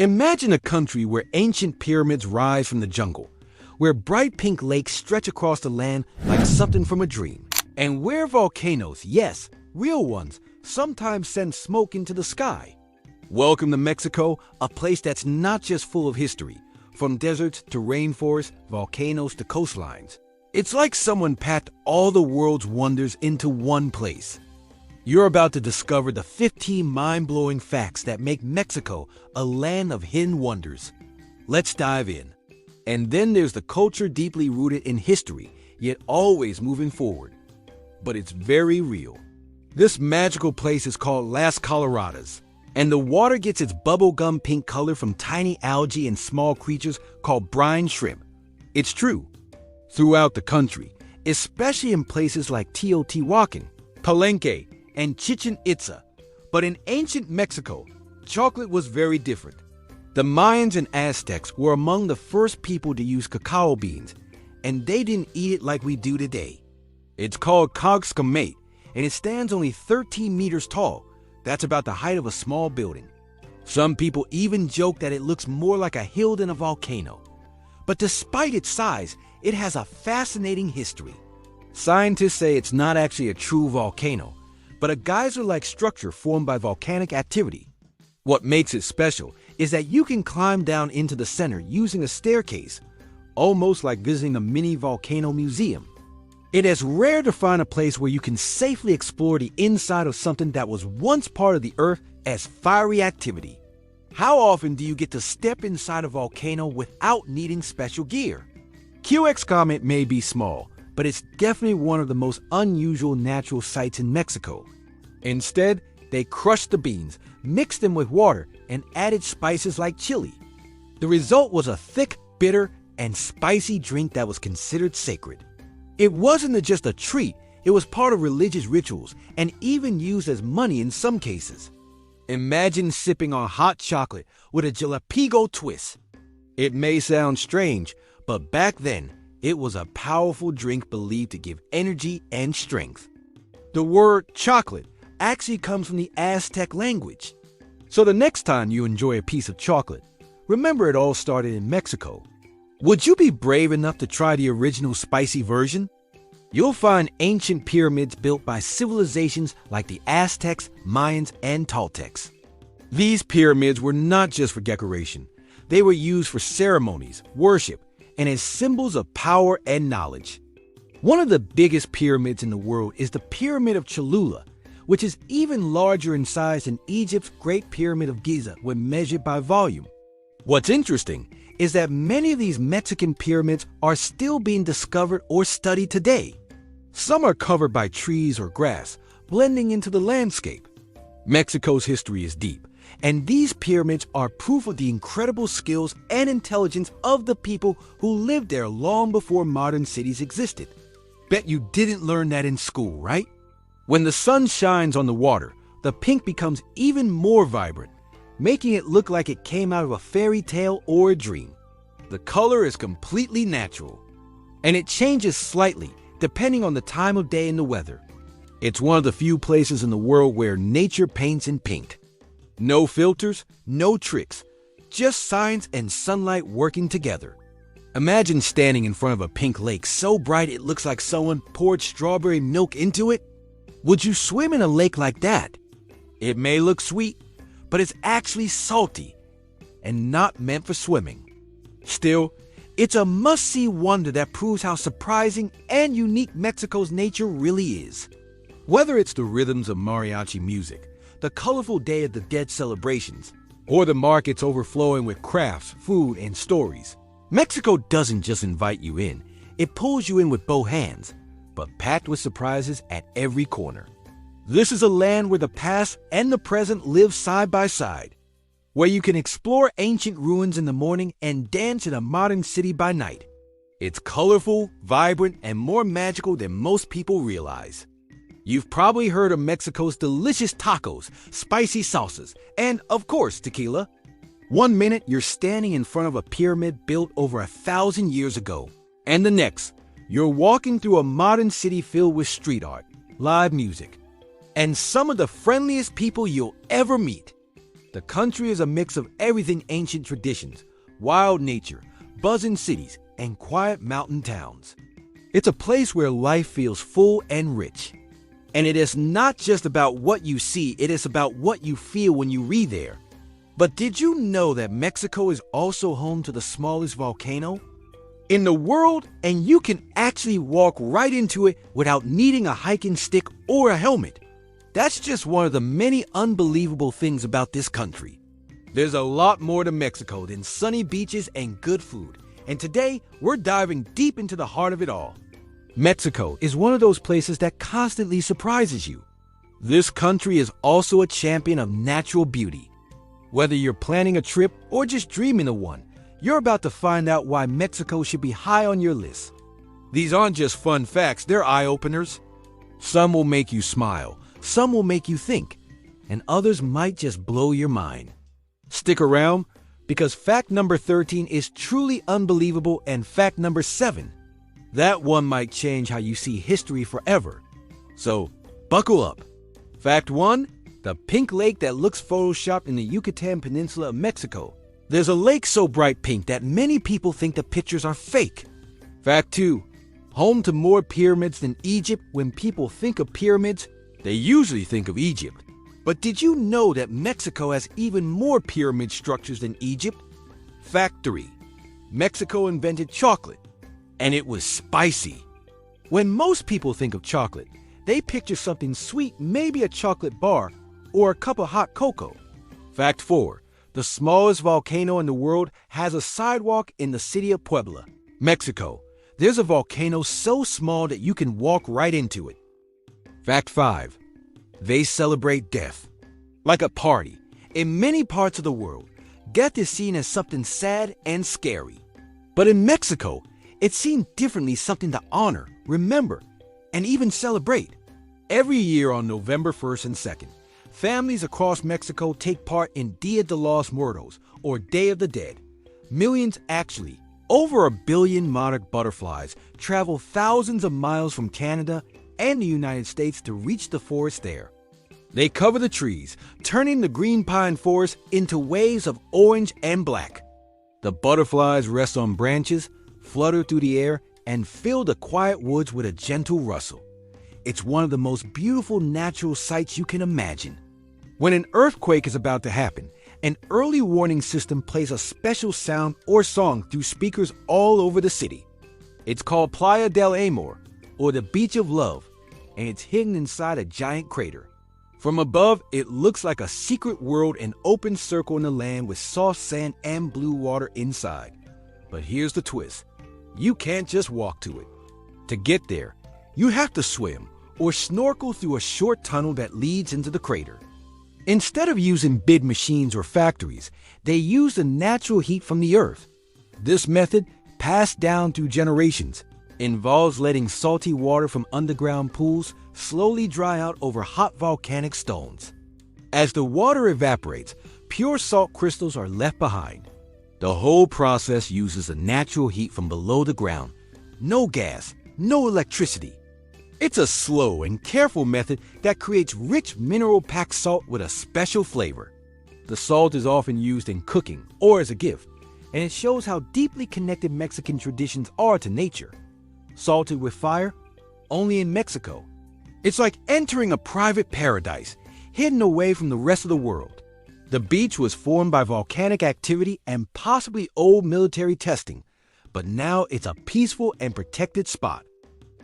Imagine a country where ancient pyramids rise from the jungle, where bright pink lakes stretch across the land like something from a dream, and where volcanoes, yes, real ones, sometimes send smoke into the sky. Welcome to Mexico, a place that's not just full of history, from deserts to rainforests, volcanoes to coastlines. It's like someone packed all the world's wonders into one place. You're about to discover the 15 mind-blowing facts that make Mexico a land of hidden wonders. Let's dive in. And then there's the culture deeply rooted in history, yet always moving forward. But it's very real. This magical place is called Las Coloradas, and the water gets its bubblegum pink color from tiny algae and small creatures called brine shrimp. It's true. Throughout the country, especially in places like Teotihuacan, Palenque, and Chichen Itza. But in ancient Mexico, chocolate was very different. The Mayans and Aztecs were among the first people to use cacao beans, and they didn't eat it like we do today. It's called cogscamate, and it stands only 13 meters tall. That's about the height of a small building. Some people even joke that it looks more like a hill than a volcano. But despite its size, it has a fascinating history. Scientists say it's not actually a true volcano, but a geyser-like structure formed by volcanic activity. What makes it special is that you can climb down into the center using a staircase, almost like visiting a mini volcano museum. It is rare to find a place where you can safely explore the inside of something that was once part of the Earth as fiery activity. How often do you get to step inside a volcano without needing special gear? QX Comet may be small, but it's definitely one of the most unusual natural sights in Mexico. Instead, they crushed the beans, mixed them with water, and added spices like chili. The result was a thick, bitter, and spicy drink that was considered sacred. It wasn't just a treat, it was part of religious rituals and even used as money in some cases. Imagine sipping on hot chocolate with a jalapeno twist. It may sound strange, but back then, it was a powerful drink believed to give energy and strength. The word chocolate actually comes from the Aztec language. So the next time you enjoy a piece of chocolate, remember it all started in Mexico. Would you be brave enough to try the original spicy version? You'll find ancient pyramids built by civilizations like the Aztecs, Mayans, and Toltecs. These pyramids were not just for decoration. They were used for ceremonies, worship, and as symbols of power and knowledge. One of the biggest pyramids in the world is the Pyramid of Cholula, which is even larger in size than Egypt's Great Pyramid of Giza when measured by volume. What's interesting is that many of these Mexican pyramids are still being discovered or studied today. Some are covered by trees or grass, blending into the landscape. Mexico's history is deep, and these pyramids are proof of the incredible skills and intelligence of the people who lived there long before modern cities existed. Bet you didn't learn that in school, right? When the sun shines on the water, the pink becomes even more vibrant, making it look like it came out of a fairy tale or a dream. The color is completely natural, and it changes slightly depending on the time of day and the weather. It's one of the few places in the world where nature paints in pink. No filters, no tricks, just science and sunlight working together. Imagine standing in front of a pink lake so bright it looks like someone poured strawberry milk into it. Would you swim in a lake like that? It may look sweet, but it's actually salty and not meant for swimming. Still, it's a must-see wonder that proves how surprising and unique Mexico's nature really is. Whether it's the rhythms of mariachi music, the colorful Day of the Dead celebrations, or the markets overflowing with crafts, food, and stories, Mexico doesn't just invite you in, it pulls you in with both hands, but packed with surprises at every corner. This is a land where the past and the present live side by side, where you can explore ancient ruins in the morning and dance in a modern city by night. It's colorful, vibrant, and more magical than most people realize. You've probably heard of Mexico's delicious tacos, spicy salsas, and, of course, tequila. One minute, you're standing in front of a pyramid built over 1,000 years ago, and the next, you're walking through a modern city filled with street art, live music, and some of the friendliest people you'll ever meet. The country is a mix of everything: ancient traditions, wild nature, buzzing cities, and quiet mountain towns. It's a place where life feels full and rich. And it is not just about what you see, it is about what you feel when you read there. But did you know that Mexico is also home to the smallest volcano in the world, and you can actually walk right into it without needing a hiking stick or a helmet? That's just one of the many unbelievable things about this country. There's a lot more to Mexico than sunny beaches and good food, and today we're diving deep into the heart of it all. Mexico is one of those places that constantly surprises you. This country is also a champion of natural beauty. Whether you're planning a trip or just dreaming of one, you're about to find out why Mexico should be high on your list. These aren't just fun facts, they're eye-openers. Some will make you smile, some will make you think, and others might just blow your mind. Stick around, because fact number 13 is truly unbelievable, and fact number 7, that one might change how you see history forever. So, buckle up. Fact 1, the pink lake that looks photoshopped in the Yucatan Peninsula of Mexico. There's a lake so bright pink that many people think the pictures are fake. Fact 2, home to more pyramids than Egypt. When people think of pyramids, they usually think of Egypt. But did you know that Mexico has even more pyramid structures than Egypt? Fact 3, Mexico invented chocolate, and it was spicy. When most people think of chocolate, they picture something sweet, maybe a chocolate bar or a cup of hot cocoa. Fact 4, the smallest volcano in the world has a sidewalk in the city of Puebla, Mexico. There's a volcano so small that you can walk right into it. Fact 5, they celebrate death like a party. In many parts of the world, death is seen as something sad and scary. But in Mexico, it's seen differently, something to honor, remember, and even celebrate. Every year on November 1st and 2nd, families across Mexico take part in Dia de los Muertos, or Day of the Dead. Millions, actually, over 1 billion monarch butterflies travel thousands of miles from Canada and the United States to reach the forest there. They cover the trees, turning the green pine forest into waves of orange and black. The butterflies rest on branches, flutter through the air, and fill the quiet woods with a gentle rustle. It's one of the most beautiful natural sights you can imagine. When an earthquake is about to happen, an early warning system plays a special sound or song through speakers all over the city. It's called Playa del Amor, or the Beach of Love, and it's hidden inside a giant crater. From above, it looks like a secret world, an open circle in the land with soft sand and blue water inside. But here's the twist. You can't just walk to it. To get there, you have to swim or snorkel through a short tunnel that leads into the crater. Instead of using big machines or factories, they use the natural heat from the earth. This method, passed down through generations, involves letting salty water from underground pools slowly dry out over hot volcanic stones. As the water evaporates, pure salt crystals are left behind. The whole process uses the natural heat from below the ground. No gas, no electricity. It's a slow and careful method that creates rich mineral-packed salt with a special flavor. The salt is often used in cooking or as a gift, and it shows how deeply connected Mexican traditions are to nature. Salted with fire? Only in Mexico. It's like entering a private paradise, hidden away from the rest of the world. The beach was formed by volcanic activity and possibly old military testing, but now it's a peaceful and protected spot.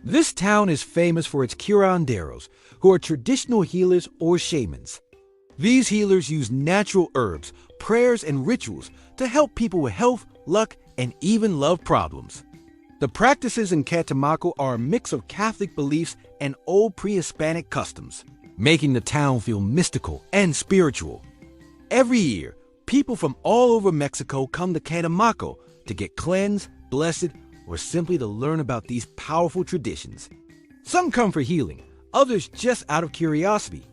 This town is famous for its curanderos, who are traditional healers or shamans. These healers use natural herbs, prayers, and rituals to help people with health, luck, and even love problems. The practices in Catemaco are a mix of Catholic beliefs and old pre-Hispanic customs, making the town feel mystical and spiritual. Every year, people from all over Mexico come to Catemaco to get cleansed, blessed, or simply to learn about these powerful traditions. Some come for healing, others just out of curiosity.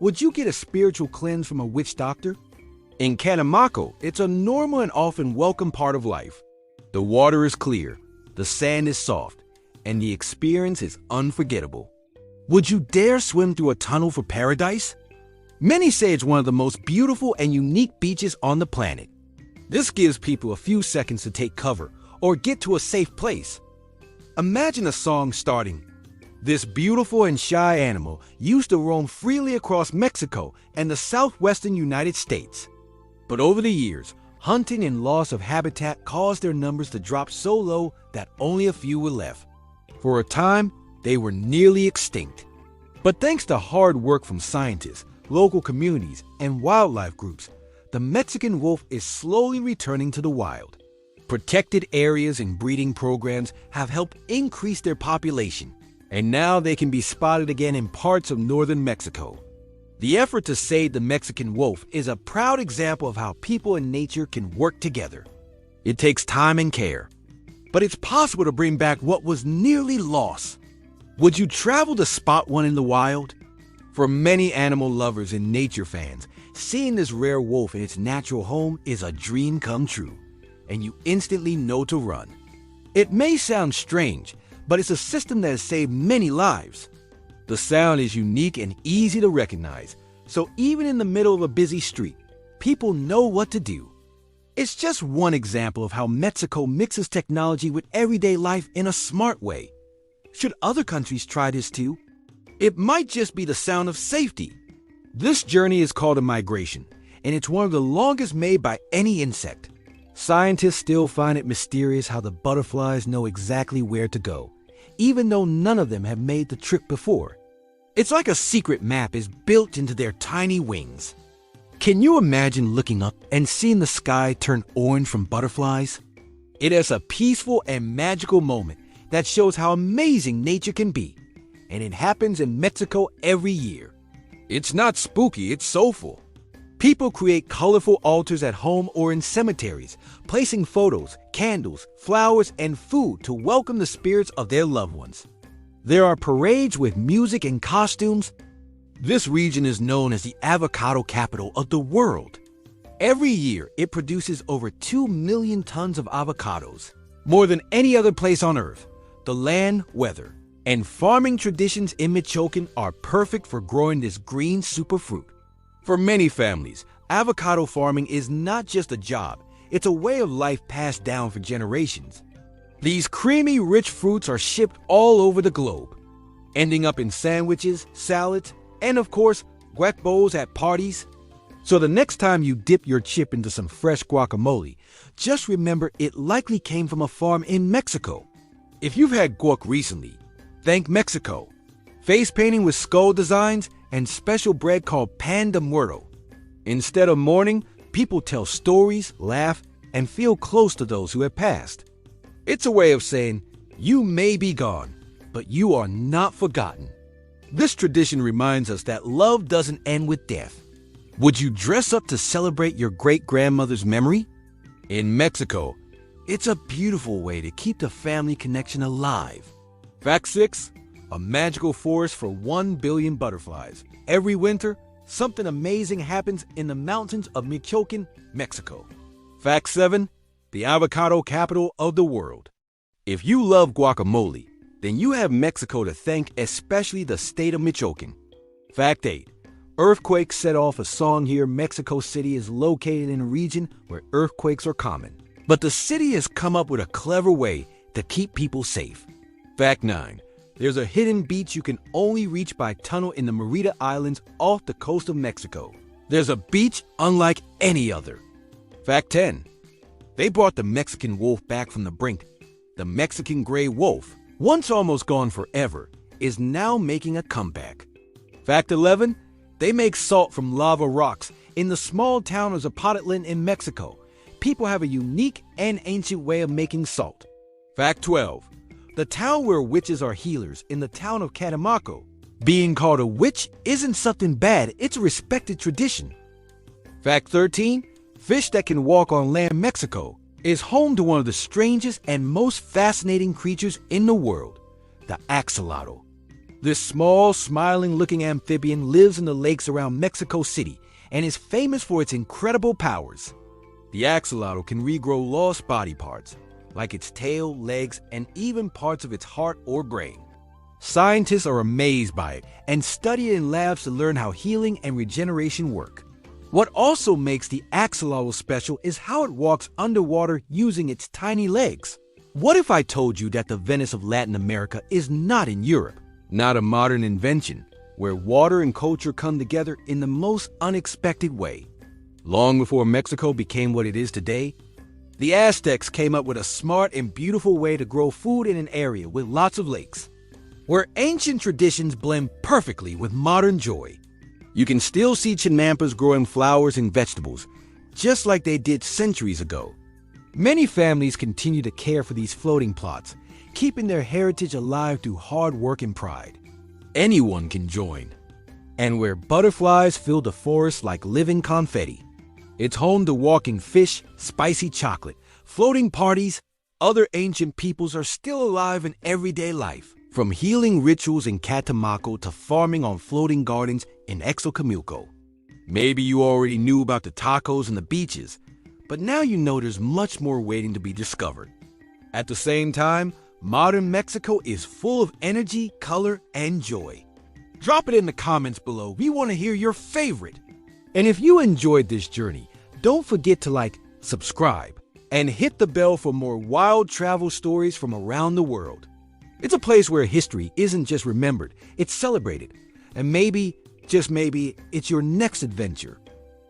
Would you get a spiritual cleanse from a witch doctor? In Catemaco, it's a normal and often welcome part of life. The water is clear, the sand is soft, and the experience is unforgettable. Would you dare swim through a tunnel for paradise? Many say it's one of the most beautiful and unique beaches on the planet. This gives people a few seconds to take cover or get to a safe place. Imagine a song starting, "This beautiful and shy animal used to roam freely across Mexico and the southwestern United States. But over the years, hunting and loss of habitat caused their numbers to drop so low that only a few were left. For a time, they were nearly extinct. But thanks to hard work from scientists, local communities, and wildlife groups, the Mexican wolf is slowly returning to the wild. Protected areas and breeding programs have helped increase their population, and now they can be spotted again in parts of northern Mexico. The effort to save the Mexican wolf is a proud example of how people and nature can work together. It takes time and care, but it's possible to bring back what was nearly lost. Would you travel to spot one in the wild? For many animal lovers and nature fans, seeing this rare wolf in its natural home is a dream come true, and you instantly know to run. It may sound strange, but it's a system that has saved many lives. The sound is unique and easy to recognize, so even in the middle of a busy street, people know what to do. It's just one example of how Mexico mixes technology with everyday life in a smart way. Should other countries try this too? It might just be the sound of safety. This journey is called a migration, and it's one of the longest made by any insect. Scientists still find it mysterious how the butterflies know exactly where to go, even though none of them have made the trip before. It's like a secret map is built into their tiny wings. Can you imagine looking up and seeing the sky turn orange from butterflies? It is a peaceful and magical moment that shows how amazing nature can be, and it happens in Mexico every year. It's not spooky, it's soulful. People create colorful altars at home or in cemeteries, placing photos, candles, flowers, and food to welcome the spirits of their loved ones. There are parades with music and costumes. This region is known as the avocado capital of the world. Every year, it produces over 2 million tons of avocados, more than any other place on Earth. The land, weather, and farming traditions in Michoacan are perfect for growing this green superfruit. For many families, avocado farming is not just a job, it's a way of life passed down for generations. These creamy, rich fruits are shipped all over the globe, ending up in sandwiches, salads, and of course, guac bowls at parties. So the next time you dip your chip into some fresh guacamole, just remember it likely came from a farm in Mexico. If you've had guac recently, thank Mexico. Face painting with skull designs and special bread called pan de muerto. Instead of mourning, people tell stories, laugh, and feel close to those who have passed. It's a way of saying, you may be gone, but you are not forgotten. This tradition reminds us that love doesn't end with death. Would you dress up to celebrate your great-grandmother's memory? In Mexico, it's a beautiful way to keep the family connection alive. Fact 6. A magical forest for 1 billion butterflies. Every winter, something amazing happens in the mountains of Michoacan, Mexico. Fact 7. The avocado capital of the world. If you love guacamole, then you have Mexico to thank, especially the state of Michoacan. Fact 8. Earthquakes set off a song here. Mexico City is located in a region where earthquakes are common, but the city has come up with a clever way to keep people safe. Fact 9. There's a hidden beach you can only reach by tunnel in the Merida Islands off the coast of Mexico. There's a beach unlike any other. Fact 10. They brought the Mexican wolf back from the brink. The Mexican gray wolf, once almost gone forever, is now making a comeback. Fact 11. They make salt from lava rocks in the small town of Xochimilco in Mexico. People have a unique and ancient way of making salt. Fact 12. The town where witches are healers in the town of Catemaco. Being called a witch isn't something bad, it's a respected tradition. Fact 13. Fish that can walk on land. Mexico is home to one of the strangest and most fascinating creatures in the world, the axolotl. This small, smiling-looking amphibian lives in the lakes around Mexico City and is famous for its incredible powers. The axolotl can regrow lost body parts, like its tail, legs, and even parts of its heart or brain. Scientists are amazed by it and study it in labs to learn how healing and regeneration work. What also makes the axolotl special is how it walks underwater using its tiny legs. What if I told you that the Venice of Latin America is not in Europe, not a modern invention, where water and culture come together in the most unexpected way? Long before Mexico became what it is today, the Aztecs came up with a smart and beautiful way to grow food in an area with lots of lakes, where ancient traditions blend perfectly with modern joy. You can still see chinampas growing flowers and vegetables, just like they did centuries ago. Many families continue to care for these floating plots, keeping their heritage alive through hard work and pride. Anyone can join. And where butterflies fill the forest like living confetti. It's home to walking fish, spicy chocolate, floating parties. Other ancient peoples are still alive in everyday life, from healing rituals in Catemaco to farming on floating gardens in Xochimilco. Maybe you already knew about the tacos and the beaches, but now you know there's much more waiting to be discovered. At the same time, modern Mexico is full of energy, color, and joy. Drop it in the comments below. We want to hear your favorite. And if you enjoyed this journey, don't forget to subscribe, and hit the bell for more wild travel stories from around the world. It's a place where history isn't just remembered, it's celebrated. And maybe, just maybe, it's your next adventure.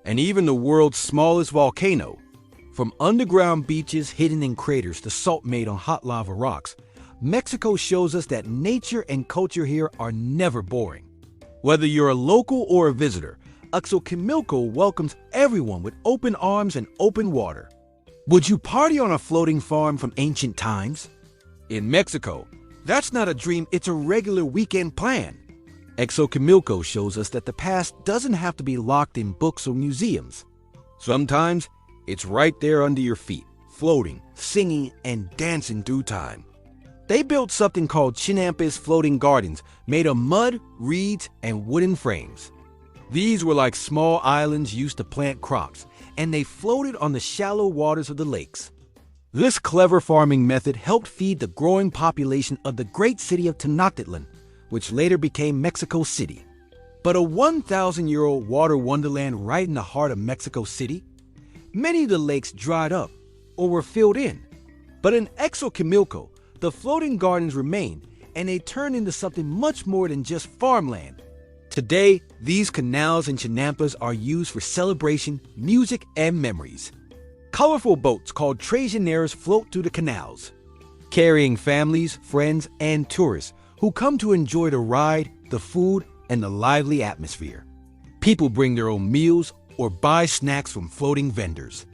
And even the world's smallest volcano. From underground beaches hidden in craters to salt made on hot lava rocks, Mexico shows us that nature and culture here are never boring. Whether you're a local or a visitor, Xochimilco welcomes everyone with open arms and open water. Would you party on a floating farm from ancient times? In Mexico, that's not a dream, it's a regular weekend plan. Xochimilco shows us that the past doesn't have to be locked in books or museums. Sometimes, it's right there under your feet, floating, singing, and dancing through time. They built something called Chinampas floating gardens made of mud, reeds, and wooden frames. These were like small islands used to plant crops, and they floated on the shallow waters of the lakes. This clever farming method helped feed the growing population of the great city of Tenochtitlan, which later became Mexico City. But a 1,000-year-old water wonderland right in the heart of Mexico City? Many of the lakes dried up or were filled in. But in Xochimilco, the floating gardens remained, and they turned into something much more than just farmland. Today, these canals and chinampas are used for celebration, music, and memories. Colorful boats called traicioneras float through the canals, carrying families, friends, and tourists who come to enjoy the ride, the food, and the lively atmosphere. People bring their own meals or buy snacks from floating vendors.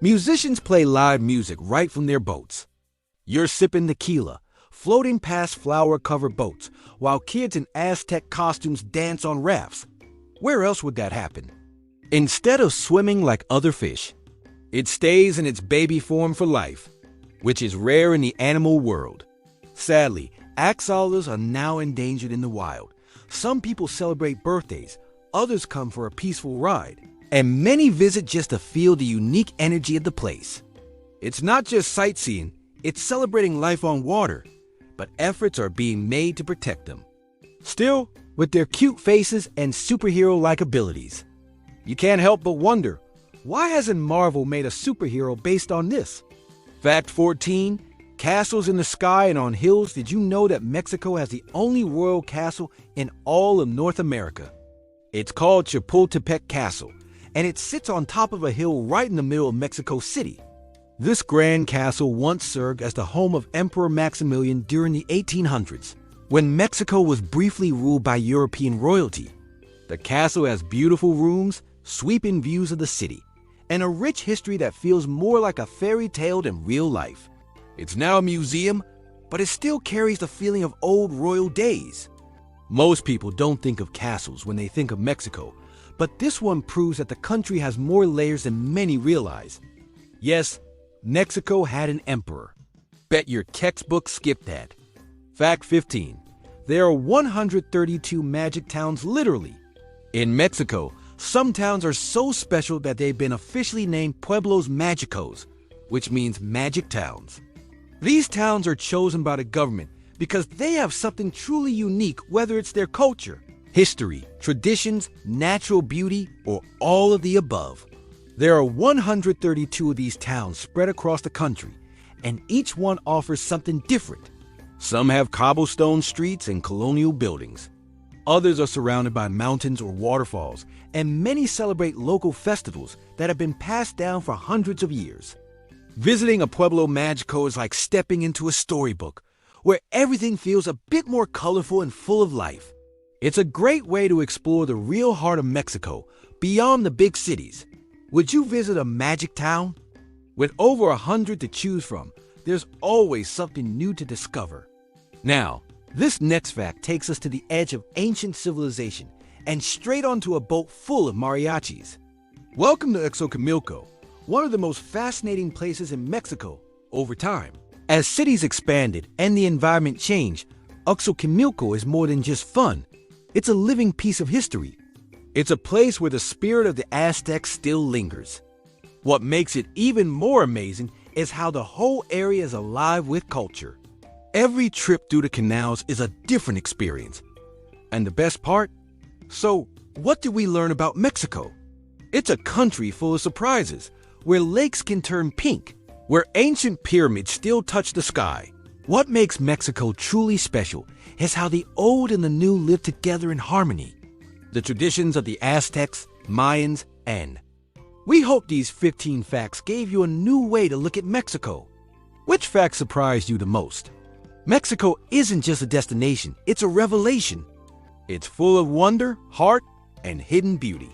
Musicians play live music right from their boats. You're sipping tequila, floating past flower-covered boats, while kids in Aztec costumes dance on rafts. Where else would that happen? Instead of swimming like other fish, it stays in its baby form for life, which is rare in the animal world. Sadly, axolotls are now endangered in the wild. Some people celebrate birthdays, others come for a peaceful ride, and many visit just to feel the unique energy of the place. It's not just sightseeing, it's celebrating life on water, but efforts are being made to protect them. Still, with their cute faces and superhero-like abilities, you can't help but wonder, why hasn't Marvel made a superhero based on this? Fact 14, castles in the sky and on hills. Did you know that Mexico has the only royal castle in all of North America? It's called Chapultepec Castle, and it sits on top of a hill right in the middle of Mexico City. This grand castle once served as the home of Emperor Maximilian during the 1800s, when Mexico was briefly ruled by European royalty. The castle has beautiful rooms, sweeping views of the city, and a rich history that feels more like a fairy tale than real life. It's now a museum, but it still carries the feeling of old royal days. Most people don't think of castles when they think of Mexico, but this one proves that the country has more layers than many realize. Yes, Mexico had an emperor. Bet your textbook skipped that. Fact 15. There are 132 magic towns literally. In Mexico, some towns are so special that they've been officially named Pueblos Magicos, which means magic towns. These towns are chosen by the government because they have something truly unique, whether it's their culture, history, traditions, natural beauty, or all of the above. There are 132 of these towns spread across the country, and each one offers something different. Some have cobblestone streets and colonial buildings. Others are surrounded by mountains or waterfalls, and many celebrate local festivals that have been passed down for hundreds of years. Visiting a Pueblo Magico is like stepping into a storybook, where everything feels a bit more colorful and full of life. It's a great way to explore the real heart of Mexico, beyond the big cities. Would you visit a magic town? With over 100 to choose from, there's always something new to discover. Now, this next fact takes us to the edge of ancient civilization and straight onto a boat full of mariachis. Welcome to Xochimilco, one of the most fascinating places in Mexico over time. As cities expanded and the environment changed, Xochimilco is more than just fun. It's a living piece of history. It's a place where the spirit of the Aztecs still lingers. What makes it even more amazing is how the whole area is alive with culture. Every trip through the canals is a different experience. And the best part? So, what did we learn about Mexico? It's a country full of surprises, where lakes can turn pink, where ancient pyramids still touch the sky. What makes Mexico truly special is how the old and the new live together in harmony. The traditions of the Aztecs, Mayans, and we hope these 15 facts gave you a new way to look at Mexico. Which fact surprised you the most? Mexico isn't just a destination, it's a revelation. It's full of wonder, heart, and hidden beauty.